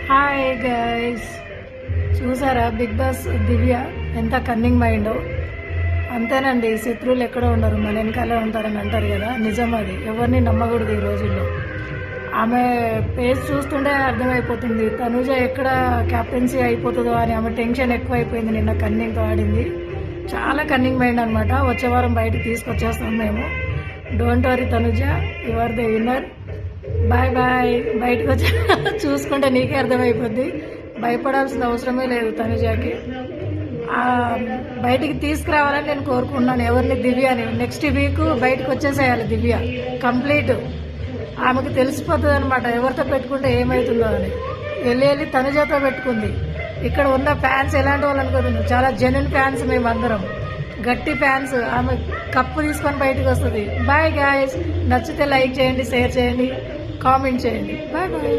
Hi guys, చూసారా big boss దివ్య ఎంత cunning mind. అంతేనండి, శత్రువులు ఎక్కడో ఉండరు, మన వెనకాలే ఉంటారని అంటారు కదా, నిజం అది. ఎవరిని నమ్మకూడదు ఈ రోజుల్లో. ఆమె పేజ్ చూస్తుంటే అర్థమైపోతుంది తనుజ ఎక్కడ కెప్టెన్సీ అయిపోతుందో అని. ఆమె టెన్షన్ ఎక్కువైపోయింది, నిన్న కన్నింగ్తో ఆడింది. చాలా కన్నింగ్ మైండ్ అనమాట. వచ్చే వారం బయటకు తీసుకొచ్చేస్తాం మేము. Don't worry Tanuja, you are the winner. Bye bye. బయటకు వచ్చి చూసుకుంటే నీకే అర్థమైపోద్ది, భయపడాల్సిన అవసరమే లేదు తనుజాకి. బయటికి తీసుకురావాలని నేను కోరుకుంటున్నాను ఎవరిని, దివ్యని. నెక్స్ట్ వీక్ బయటకు వచ్చేసేయాలి దివ్య కంప్లీట్. ఆమెకు తెలిసిపోతుంది అనమాట ఎవరితో పెట్టుకుంటే ఏమవుతుందో అని. వెళ్ళి తనుజతో పెట్టుకుంది. ఇక్కడ ఉన్న ఫ్యాన్స్ ఎలాంటి వాళ్ళు అనుకుంటున్నాం, చాలా జెన్యున్ ఫ్యాన్స్ మేమందరం, గట్టి ఫ్యాన్స్. ఆమె కప్పు తీసుకొని బయటకు వస్తుంది. బాయ్ గాయస్, నచ్చితే లైక్ చేయండి, షేర్ చేయండి, కామెంట్ చేయండి. Bye bye.